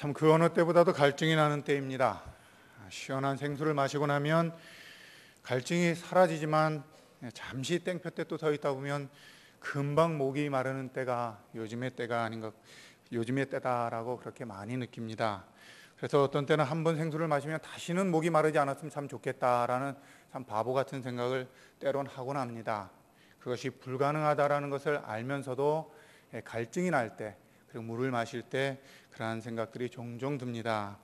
참 그 어느 때보다도 갈증이 나는 때입니다. 시원한 생수를 마시고 나면 갈증이 사라지지만 잠시 땡볕에 또 서 있다 보면 금방 목이 마르는 때가 요즘의 때다라고 그렇게 많이 느낍니다. 그래서 어떤 때는 한 번 생수를 마시면 다시는 목이 마르지 않았으면 참 좋겠다라는 참 바보 같은 생각을 때론 하곤 합니다. 그것이 불가능하다라는 것을 알면서도 갈증이 날 때, 그리고 물을 마실 때 그러한 생각들이 종종 듭니다.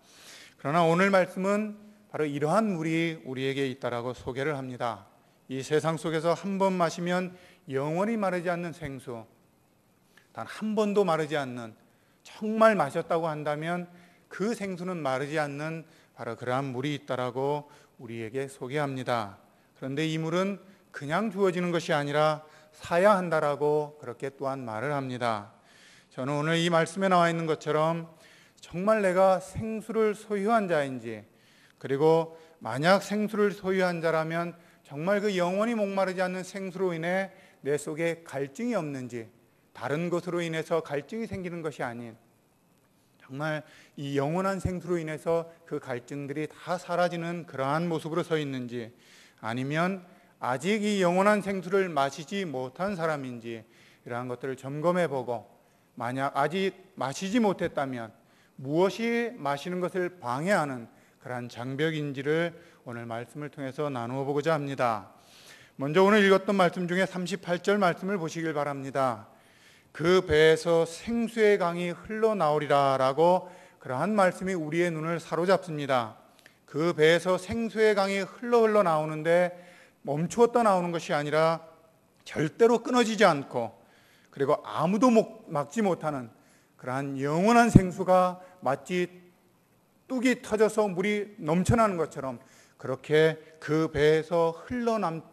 그러나 오늘 말씀은 바로 이러한 물이 우리에게 있다라고 소개를 합니다. 이 세상 속에서 한 번 마시면 영원히 마르지 않는 생수, 단 한 번도 마르지 않는, 정말 마셨다고 한다면 그 생수는 마르지 않는 바로 그러한 물이 있다라고 우리에게 소개합니다. 그런데 이 물은 그냥 주어지는 것이 아니라 사야 한다라고 그렇게 또한 말을 합니다. 저는 오늘 이 말씀에 나와 있는 것처럼 정말 내가 생수를 소유한 자인지, 그리고 만약 생수를 소유한 자라면 정말 그 영원히 목마르지 않는 생수로 인해 내 속에 갈증이 없는지, 다른 것으로 인해서 갈증이 생기는 것이 아닌 정말 이 영원한 생수로 인해서 그 갈증들이 다 사라지는 그러한 모습으로 서 있는지, 아니면 아직 이 영원한 생수를 마시지 못한 사람인지, 이러한 것들을 점검해 보고, 만약 아직 마시지 못했다면 무엇이 마시는 것을 방해하는 그러한 장벽인지를 오늘 말씀을 통해서 나누어 보고자 합니다. 먼저 오늘 읽었던 말씀 중에 38절 말씀을 보시길 바랍니다. 그 배에서 생수의 강이 흘러나오리라 라고 그러한 말씀이 우리의 눈을 사로잡습니다. 그 배에서 생수의 강이 흘러 나오는데 멈추었다 나오는 것이 아니라 절대로 끊어지지 않고, 그리고 아무도 막지 못하는 그러한 영원한 생수가 마치 뚝이 터져서 물이 넘쳐나는 것처럼 그렇게 그 배에서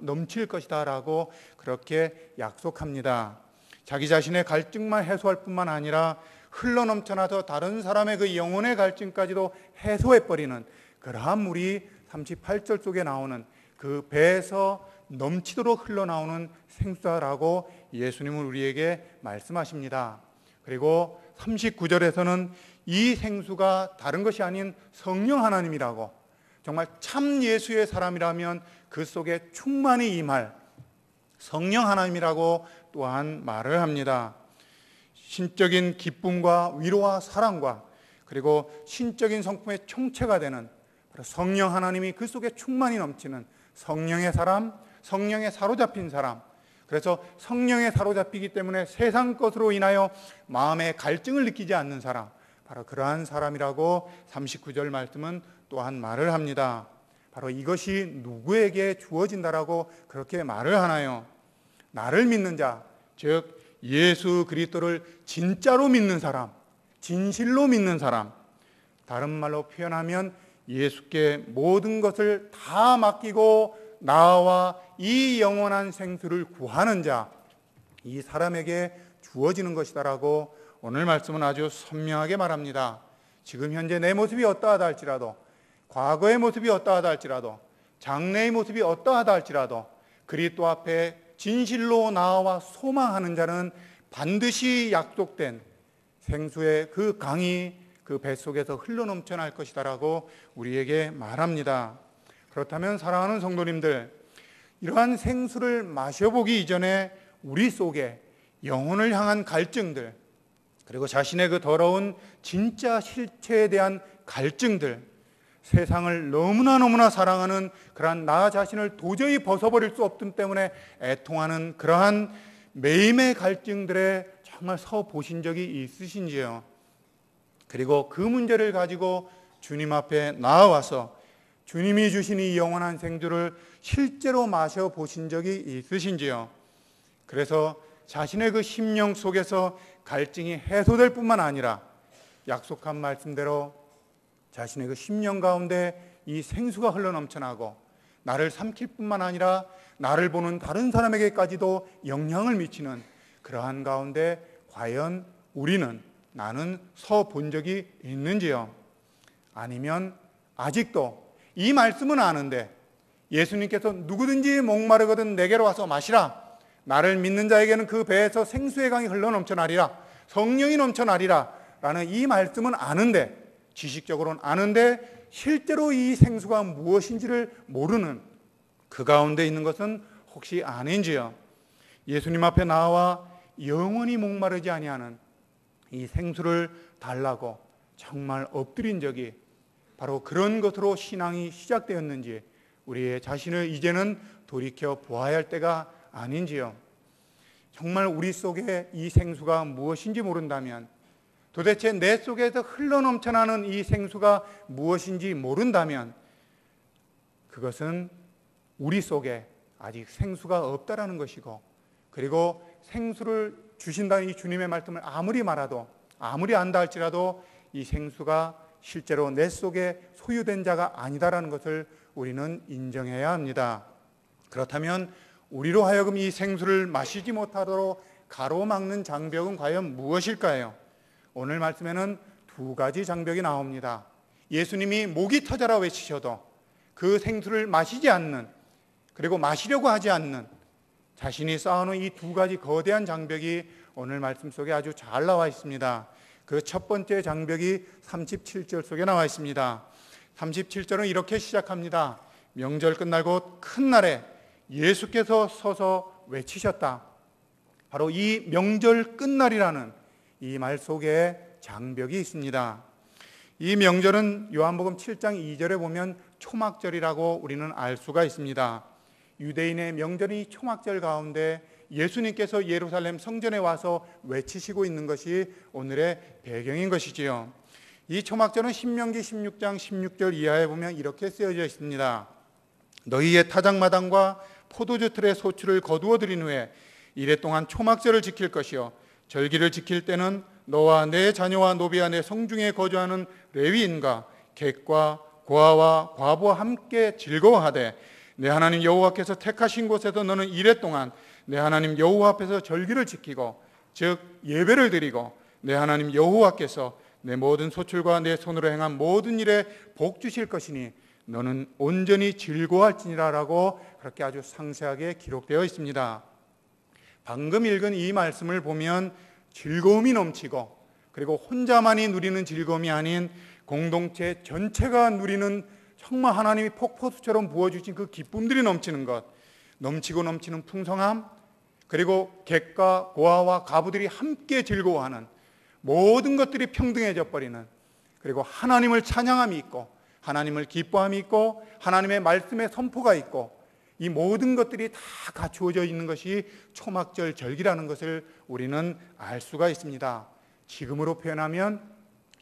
넘칠 것이다 라고 그렇게 약속합니다. 자기 자신의 갈증만 해소할 뿐만 아니라 흘러넘쳐나서 다른 사람의 그 영혼의 갈증까지도 해소해버리는 그러한 물이 38절 속에 나오는 그 배에서 넘치도록 흘러나오는 생수다라고 예수님은 우리에게 말씀하십니다. 그리고 39절에서는 이 생수가 다른 것이 아닌 성령 하나님이라고, 정말 참 예수의 사람이라면 그 속에 충만히 임할 성령 하나님이라고 또한 말을 합니다. 신적인 기쁨과 위로와 사랑과 그리고 신적인 성품의 총체가 되는 성령 하나님이 그 속에 충만히 넘치는 성령의 사람, 성령에 사로잡힌 사람, 그래서 성령에 사로잡히기 때문에 세상 것으로 인하여 마음의 갈증을 느끼지 않는 사람, 바로 그러한 사람이라고 39절 말씀은 또한 말을 합니다. 바로 이것이 누구에게 주어진다라고 그렇게 말을 하나요? 나를 믿는 자, 즉 예수 그리스도를 진짜로 믿는 사람, 진실로 믿는 사람, 다른 말로 표현하면 예수께 모든 것을 다 맡기고 나와 이 영원한 생수를 구하는 자, 이 사람에게 주어지는 것이다라고 오늘 말씀은 아주 선명하게 말합니다. 지금 현재 내 모습이 어떠하다 할지라도, 과거의 모습이 어떠하다 할지라도, 장래의 모습이 어떠하다 할지라도 그리스도 앞에 진실로 나와 소망하는 자는 반드시 약속된 생수의 그 강이 그 뱃속에서 흘러넘쳐날 것이다라고 우리에게 말합니다. 그렇다면 사랑하는 성도님들, 이러한 생수를 마셔보기 이전에 우리 속에 영혼을 향한 갈증들, 그리고 자신의 그 더러운 진짜 실체에 대한 갈증들, 세상을 너무나 사랑하는 그러한 나 자신을 도저히 벗어버릴 수 없기 때문에 애통하는 그러한 매임의 갈증들에 정말 서 보신 적이 있으신지요? 그리고 그 문제를 가지고 주님 앞에 나아와서 주님이 주신 이 영원한 생수를 실제로 마셔보신 적이 있으신지요? 그래서 자신의 그 심령 속에서 갈증이 해소될 뿐만 아니라 약속한 말씀대로 자신의 그 심령 가운데 이 생수가 흘러넘쳐나고 나를 삼킬 뿐만 아니라 나를 보는 다른 사람에게까지도 영향을 미치는 그러한 가운데 과연 나는 서 본 적이 있는지요? 아니면 아직도 이 말씀은 아는데 예수님께서 누구든지 목마르거든 내게로 와서 마시라, 나를 믿는 자에게는 그 배에서 생수의 강이 흘러넘쳐나리라, 성령이 넘쳐나리라 라는 이 말씀은 아는데 지식적으로는 아는데 실제로 이 생수가 무엇인지를 모르는 그 가운데 있는 것은 혹시 아닌지요? 예수님 앞에 나와 영원히 목마르지 아니하는 이 생수를 달라고 정말 엎드린 적이 바로 그런 것으로 신앙이 시작되었는지 우리의 자신을 이제는 돌이켜 보아야 할 때가 아닌지요? 정말 우리 속에 이 생수가 무엇인지 모른다면, 도대체 내 속에서 흘러넘쳐나는 이 생수가 무엇인지 모른다면 그것은 우리 속에 아직 생수가 없다라는 것이고, 그리고 생수를 주신다는 이 주님의 말씀을 아무리 말아도, 아무리 안다 할지라도 이 생수가 실제로 내 속에 소유된 자가 아니다라는 것을 우리는 인정해야 합니다. 그렇다면 우리로 하여금 이 생수를 마시지 못하도록 가로막는 장벽은 과연 무엇일까요? 오늘 말씀에는 두 가지 장벽이 나옵니다. 예수님이 목이 터져라 외치셔도 그 생수를 마시지 않는, 그리고 마시려고 하지 않는 자신이 쌓아놓은 이 두 가지 거대한 장벽이 오늘 말씀 속에 아주 잘 나와 있습니다. 그 첫 번째 장벽이 37절 속에 나와 있습니다. 37절은 이렇게 시작합니다. 명절 끝날 곧 큰 날에 예수께서 서서 외치셨다. 바로 이 명절 끝날이라는 이 말 속에 장벽이 있습니다. 이 명절은 요한복음 7장 2절에 보면 초막절이라고 우리는 알 수가 있습니다. 유대인의 명절이 초막절 가운데 예수님께서 예루살렘 성전에 와서 외치시고 있는 것이 오늘의 배경인 것이지요. 이 초막절은 신명기 16장 16절 이하에 보면 이렇게 쓰여져 있습니다. 너희의 타작마당과 포도주 틀의 소출을 거두어 들인 후에 이래 동안 초막절을 지킬 것이요 절기를 지킬 때는 너와 내 자녀와 노비와 내 성중에 거주하는 레위인과 객과 고아와 과부와 함께 즐거워하되 내 하나님 여호와께서 택하신 곳에서 너는 이래 동안 내 하나님 여호와 앞에서 절기를 지키고 즉 예배를 드리고 내 하나님 여호와께서 내 모든 소출과 내 손으로 행한 모든 일에 복 주실 것이니 너는 온전히 즐거워할지니라 라고 그렇게 아주 상세하게 기록되어 있습니다. 방금 읽은 이 말씀을 보면 즐거움이 넘치고, 그리고 혼자만이 누리는 즐거움이 아닌 공동체 전체가 누리는 정말 하나님이 폭포수처럼 부어주신 그 기쁨들이 넘치는 것, 넘치고 넘치는 풍성함, 그리고 객과 고아와 가부들이 함께 즐거워하는 모든 것들이 평등해져 버리는, 그리고 하나님을 찬양함이 있고 하나님을 기뻐함이 있고 하나님의 말씀의 선포가 있고, 이 모든 것들이 다 갖추어져 있는 것이 초막절 절기라는 것을 우리는 알 수가 있습니다. 지금으로 표현하면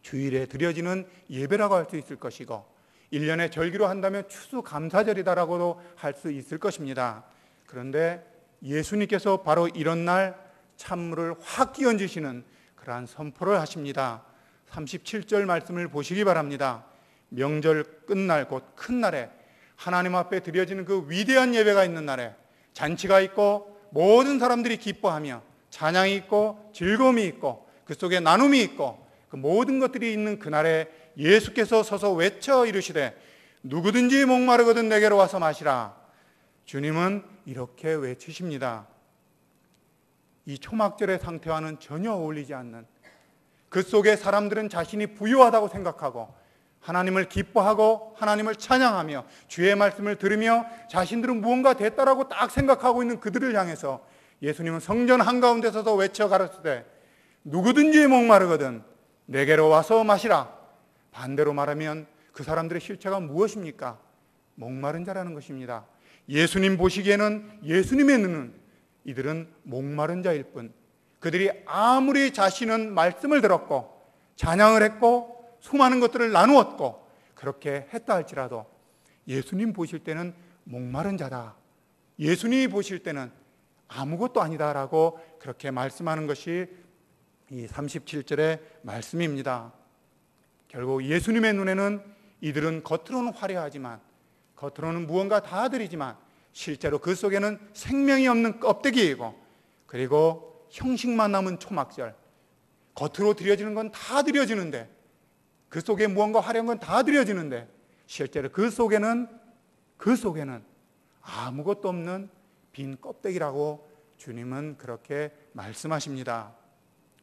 주일에 드려지는 예배라고 할 수 있을 것이고, 1년의 절기로 한다면 추수감사절이다라고도 할 수 있을 것입니다. 그런데 예수님께서 바로 이런 날 찬물을 확 끼얹으시는 그러한 선포를 하십니다. 37절 말씀을 보시기 바랍니다. 명절 끝날 곧 큰 날에 하나님 앞에 드려지는 그 위대한 예배가 있는 날에 잔치가 있고 모든 사람들이 기뻐하며 찬양이 있고 즐거움이 있고 그 속에 나눔이 있고 그 모든 것들이 있는 그날에 예수께서 서서 외쳐 이르시되 누구든지 목마르거든 내게로 와서 마시라. 주님은 이렇게 외치십니다. 이 초막절의 상태와는 전혀 어울리지 않는, 그 속에 사람들은 자신이 부유하다고 생각하고 하나님을 기뻐하고 하나님을 찬양하며 주의 말씀을 들으며 자신들은 무언가 됐다라고 딱 생각하고 있는 그들을 향해서 예수님은 성전 한가운데 서서 외쳐 가르치되 누구든지 목마르거든 내게로 와서 마시라. 반대로 말하면 그 사람들의 실체가 무엇입니까? 목마른 자라는 것입니다. 예수님 보시기에는, 예수님의 눈은 이들은 목마른 자일 뿐, 그들이 아무리 자신은 말씀을 들었고 찬양을 했고 수많은 것들을 나누었고 그렇게 했다 할지라도 예수님 보실 때는 목마른 자다, 예수님이 보실 때는 아무것도 아니다라고 그렇게 말씀하는 것이 이 37절의 말씀입니다. 결국 예수님의 눈에는 이들은 겉으로는 화려하지만, 겉으로는 무언가 다 드리지만 실제로 그 속에는 생명이 없는 껍데기이고, 그리고 형식만 남은 초막절, 겉으로 드려지는 건 다 드려지는데, 그 속에 무언가 화려한 건 다 드려지는데 실제로 그 속에는 아무것도 없는 빈 껍데기라고 주님은 그렇게 말씀하십니다.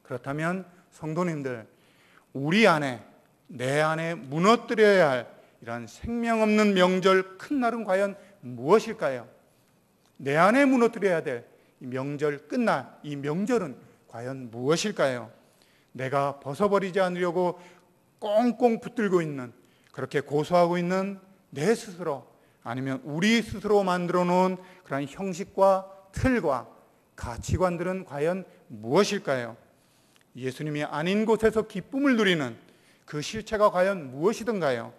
그렇다면 성도님들, 우리 안에 내 안에 무너뜨려야 할 이러한 생명 없는 명절 큰 날은 과연 무엇일까요? 내 안에 무너뜨려야 될 이 명절 끝날 이 명절은 과연 무엇일까요? 내가 벗어버리지 않으려고 꽁꽁 붙들고 있는, 그렇게 고소하고 있는 내 스스로, 아니면 우리 스스로 만들어 놓은 그런 형식과 틀과 가치관들은 과연 무엇일까요? 예수님이 아닌 곳에서 기쁨을 누리는 그 실체가 과연 무엇이든가요?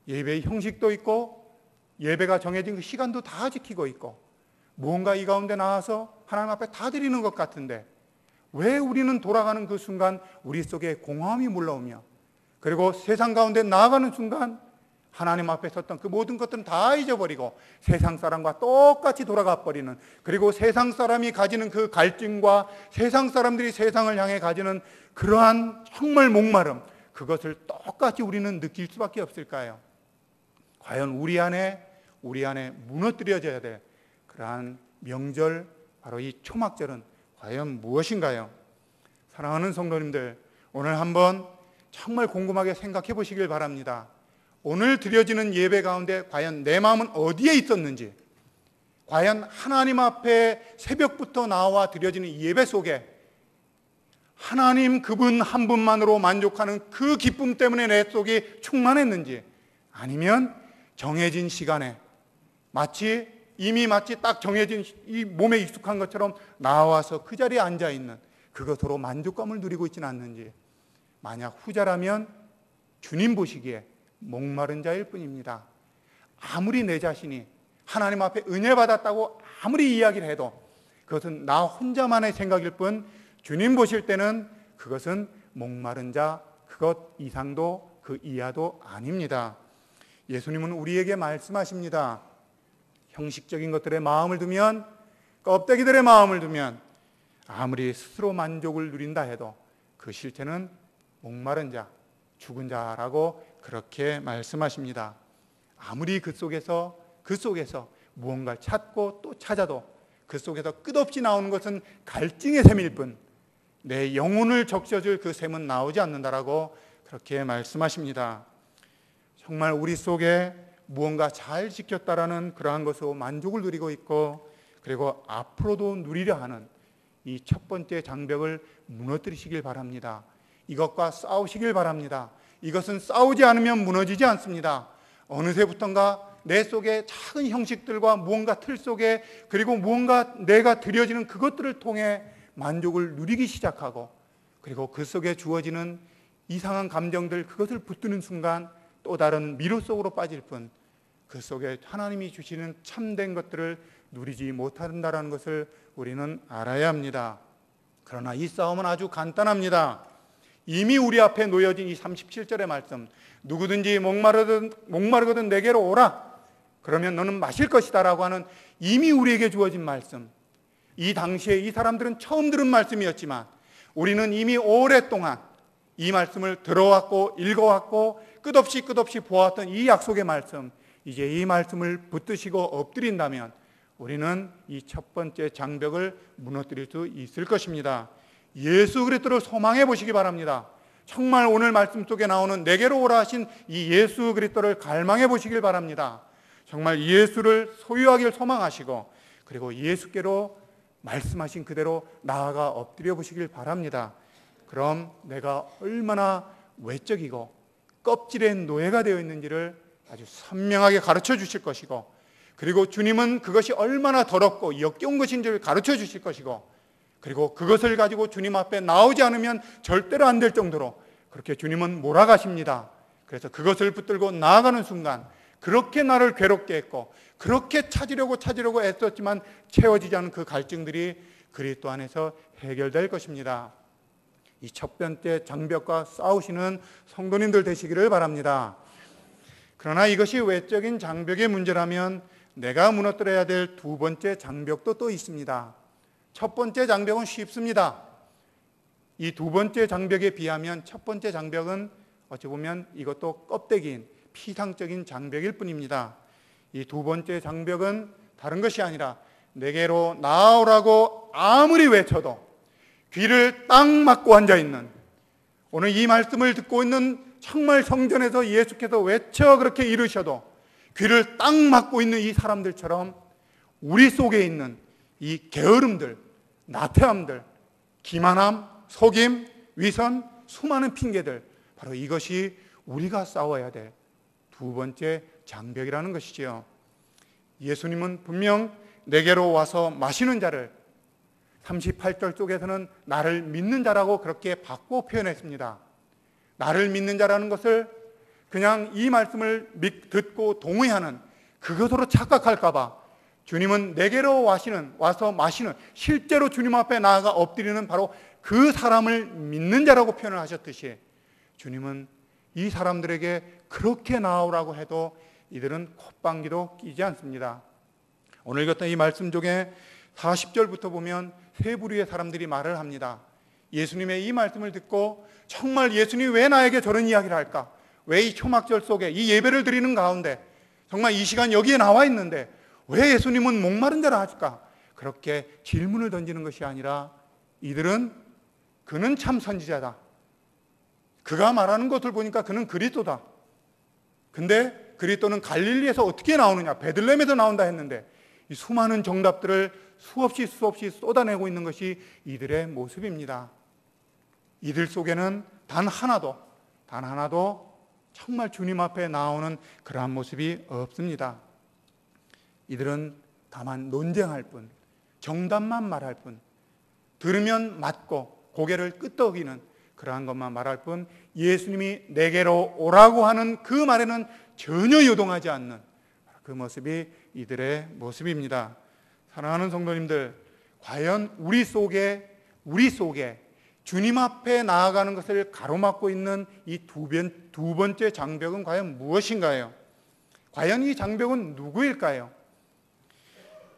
예배의 형식도 있고 예배가 정해진 그 시간도 다 지키고 있고 무언가 이 가운데 나와서 하나님 앞에 다 드리는 것 같은데 왜 우리는 돌아가는 그 순간 우리 속에 공허함이 물러오며, 그리고 세상 가운데 나아가는 순간 하나님 앞에 섰던 그 모든 것들은 다 잊어버리고 세상 사람과 똑같이 돌아가 버리는, 그리고 세상 사람이 가지는 그 갈증과 세상 사람들이 세상을 향해 가지는 그러한 정말 목마름, 그것을 똑같이 우리는 느낄 수밖에 없을까요? 과연 우리 안에 무너뜨려져야 될 그러한 명절, 바로 이 초막절은 과연 무엇인가요? 사랑하는 성도님들, 오늘 한번 정말 곰곰하게 생각해 보시길 바랍니다. 오늘 드려지는 예배 가운데 과연 내 마음은 어디에 있었는지, 과연 하나님 앞에 새벽부터 나와 드려지는 예배 속에 하나님 그분 한 분만으로 만족하는 그 기쁨 때문에 내 속이 충만했는지, 아니면 정해진 시간에 이미 마치 딱 정해진 이 몸에 익숙한 것처럼 나와서 그 자리에 앉아있는 그것으로 만족감을 누리고 있지는 않는지, 만약 후자라면 주님 보시기에 목마른 자일 뿐입니다. 아무리 내 자신이 하나님 앞에 은혜 받았다고 아무리 이야기를 해도 그것은 나 혼자만의 생각일 뿐, 주님 보실 때는 그것은 목마른 자 그것 이상도 그 이하도 아닙니다. 예수님은 우리에게 말씀하십니다. 형식적인 것들에 마음을 두면, 껍데기들의 마음을 두면 아무리 스스로 만족을 누린다 해도 그 실체는 목마른 자, 죽은 자라고 그렇게 말씀하십니다. 아무리 그 속에서 무언가를 찾고 또 찾아도 그 속에서 끝없이 나오는 것은 갈증의 샘일 뿐, 내 영혼을 적셔줄 그 샘은 나오지 않는다라고 그렇게 말씀하십니다. 정말 우리 속에 무언가 잘 지켰다라는 그러한 것으로 만족을 누리고 있고, 그리고 앞으로도 누리려 하는 이 첫 번째 장벽을 무너뜨리시길 바랍니다. 이것과 싸우시길 바랍니다. 이것은 싸우지 않으면 무너지지 않습니다. 어느새부턴가 내 속에 작은 형식들과 무언가 틀 속에, 그리고 무언가 내가 드려지는 그것들을 통해 만족을 누리기 시작하고, 그리고 그 속에 주어지는 이상한 감정들, 그것을 붙드는 순간 또 다른 미로 속으로 빠질 뿐, 그 속에 하나님이 주시는 참된 것들을 누리지 못한다는 것을 우리는 알아야 합니다. 그러나 이 싸움은 아주 간단합니다. 이미 우리 앞에 놓여진 이 37절의 말씀, 누구든지 목마르거든 내게로 오라, 그러면 너는 마실 것이다 라고 하는 이미 우리에게 주어진 말씀, 이 당시에 이 사람들은 처음 들은 말씀이었지만 우리는 이미 오랫동안 이 말씀을 들어왔고 읽어왔고 끝없이 보았던 이 약속의 말씀, 이제 이 말씀을 붙드시고 엎드린다면 우리는 이 첫 번째 장벽을 무너뜨릴 수 있을 것입니다. 예수 그리스도를 소망해 보시기 바랍니다. 정말 오늘 말씀 속에 나오는 내게로 오라 하신 이 예수 그리스도를 갈망해 보시길 바랍니다. 정말 예수를 소유하길 소망하시고, 그리고 예수께로 말씀하신 그대로 나아가 엎드려 보시길 바랍니다. 그럼 내가 얼마나 외적이고 껍질의 노예가 되어 있는지를 아주 선명하게 가르쳐 주실 것이고, 그리고 주님은 그것이 얼마나 더럽고 역겨운 것인지를 가르쳐 주실 것이고, 그리고 그것을 가지고 주님 앞에 나오지 않으면 절대로 안 될 정도로 그렇게 주님은 몰아가십니다. 그래서 그것을 붙들고 나아가는 순간 그렇게 나를 괴롭게 했고 그렇게 찾으려고 애썼지만 채워지지 않은 그 갈증들이 그리스도 안에서 해결될 것입니다. 이 첫 번째 장벽과 싸우시는 성도님들 되시기를 바랍니다. 그러나 이것이 외적인 장벽의 문제라면 내가 무너뜨려야 될 두 번째 장벽도 또 있습니다. 첫 번째 장벽은 쉽습니다. 이 두 번째 장벽에 비하면 첫 번째 장벽은 어찌 보면 이것도 껍데기인 피상적인 장벽일 뿐입니다. 이 두 번째 장벽은 다른 것이 아니라 내게로 나오라고 아무리 외쳐도 귀를 딱 막고 앉아있는, 오늘 이 말씀을 듣고 있는 정말 성전에서 예수께서 외쳐 그렇게 이르셔도 귀를 딱 막고 있는 이 사람들처럼 우리 속에 있는 이 게으름들, 나태함들, 기만함, 속임, 위선, 수많은 핑계들, 바로 이것이 우리가 싸워야 될 두 번째 장벽이라는 것이지요. 예수님은 분명 내게로 와서 마시는 자를 38절 속에서는 나를 믿는 자라고 그렇게 바꿔 표현했습니다. 나를 믿는 자라는 것을 그냥 이 말씀을 듣고 동의하는 그것으로 착각할까 봐 주님은 내게로 와서 마시는, 실제로 주님 앞에 나아가 엎드리는 바로 그 사람을 믿는 자라고 표현을 하셨듯이 주님은 이 사람들에게 그렇게 나오라고 해도 이들은 콧방귀도 끼지 않습니다. 오늘 읽었던 이 말씀 중에 40절부터 보면 세 부류의 사람들이 말을 합니다. 예수님의 이 말씀을 듣고 정말 예수님이 왜 나에게 저런 이야기를 할까? 왜 이 초막절 속에 이 예배를 드리는 가운데 정말 이 시간 여기에 나와 있는데 왜 예수님은 목마른 자라 하실까? 그렇게 질문을 던지는 것이 아니라 이들은 그는 참 선지자다. 그가 말하는 것을 보니까 그는 그리스도다. 근데 그리스도는 갈릴리에서 어떻게 나오느냐? 베들레헴에서 나온다 했는데 이 수많은 정답들을 수없이 쏟아내고 있는 것이 이들의 모습입니다. 이들 속에는 단 하나도 정말 주님 앞에 나오는 그러한 모습이 없습니다. 이들은 다만 논쟁할 뿐, 정답만 말할 뿐, 들으면 맞고 고개를 끄덕이는 그러한 것만 말할 뿐 예수님이 내게로 오라고 하는 그 말에는 전혀 요동하지 않는 그 모습이 이들의 모습입니다. 사랑하는 성도님들, 과연 우리 속에 주님 앞에 나아가는 것을 가로막고 있는 이 두 번째 장벽은 과연 무엇인가요? 과연 이 장벽은 누구일까요?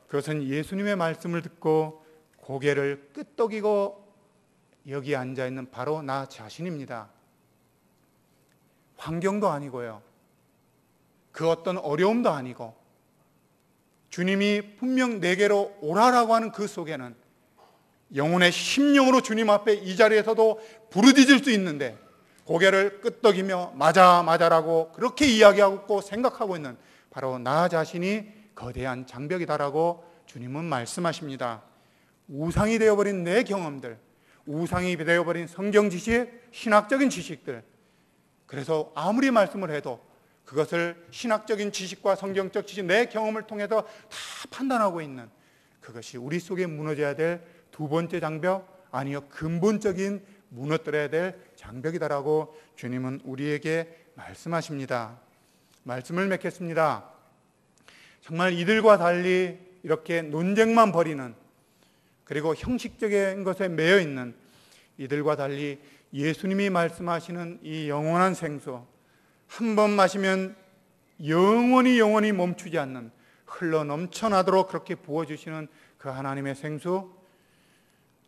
그것은 예수님의 말씀을 듣고 고개를 끄덕이고 여기 앉아있는 바로 나 자신입니다. 환경도 아니고요, 그 어떤 어려움도 아니고 주님이 분명 내게로 오라라고 하는 그 속에는 영혼의 심령으로 주님 앞에 이 자리에서도 부르짖을 수 있는데 고개를 끄덕이며 맞아라고 그렇게 이야기하고 생각하고 있는 바로 나 자신이 거대한 장벽이다라고 주님은 말씀하십니다. 우상이 되어버린 내 경험들, 우상이 되어버린 성경 지식, 신학적인 지식들, 그래서 아무리 말씀을 해도 그것을 신학적인 지식과 성경적 지식, 내 경험을 통해서 다 판단하고 있는 그것이 우리 속에 무너져야 될 두 번째 장벽, 아니요 근본적인 무너뜨려야 될 장벽이다라고 주님은 우리에게 말씀하십니다. 말씀을 맺겠습니다. 정말 이들과 달리 이렇게 논쟁만 벌이는, 그리고 형식적인 것에 매여 있는 이들과 달리 예수님이 말씀하시는 이 영원한 생수, 한 번 마시면 영원히 멈추지 않는, 흘러 넘쳐나도록 그렇게 부어주시는 그 하나님의 생수,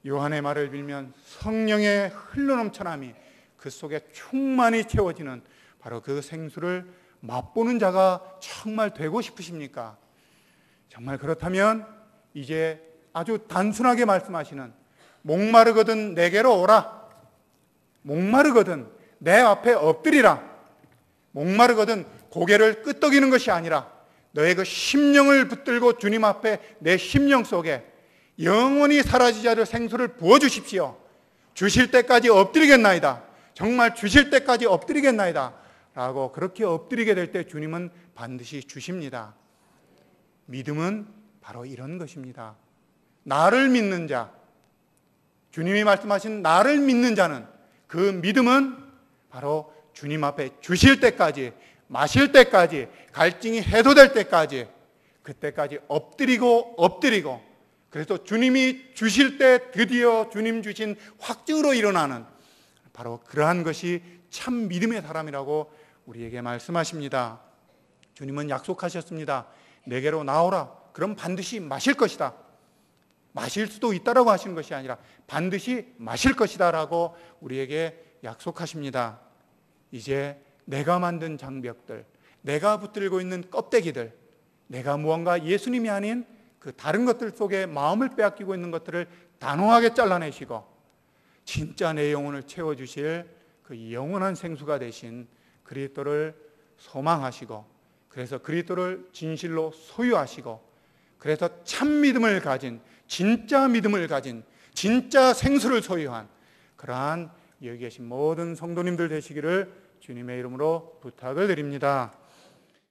요한의 말을 빌면 성령의 흘러 넘쳐남이 그 속에 충만히 채워지는 바로 그 생수를 맛보는 자가 정말 되고 싶으십니까? 정말 그렇다면 이제 아주 단순하게 말씀하시는, 목마르거든 내게로 오라, 목마르거든 내 앞에 엎드리라, 목마르거든 고개를 끄덕이는 것이 아니라 너의 그 심령을 붙들고 주님 앞에 내 심령 속에 영원히 사라지지 않을 생수를 부어주십시오. 주실 때까지 엎드리겠나이다. 정말 주실 때까지 엎드리겠나이다 라고 그렇게 엎드리게 될 때 주님은 반드시 주십니다. 믿음은 바로 이런 것입니다. 나를 믿는 자, 주님이 말씀하신 나를 믿는 자는, 그 믿음은 바로 주님 앞에 주실 때까지, 마실 때까지, 갈증이 해소될 때까지, 그때까지 엎드리고 그래서 주님이 주실 때 드디어 주님 주신 확증으로 일어나는 바로 그러한 것이 참 믿음의 사람이라고 우리에게 말씀하십니다. 주님은 약속하셨습니다. 내게로 나오라. 그럼 반드시 마실 것이다. 마실 수도 있다라고 하시는 것이 아니라 반드시 마실 것이다 라고 우리에게 약속하십니다. 이제 내가 만든 장벽들, 내가 붙들고 있는 껍데기들, 내가 무언가 예수님이 아닌 그 다른 것들 속에 마음을 빼앗기고 있는 것들을 단호하게 잘라내시고 진짜 내 영혼을 채워주실 그 영원한 생수가 되신 그리스도를 소망하시고, 그래서 그리스도를 진실로 소유하시고, 그래서 참 믿음을 가진, 진짜 믿음을 가진, 진짜 생수를 소유한 그러한 여기 계신 모든 성도님들 되시기를 주님의 이름으로 부탁을 드립니다.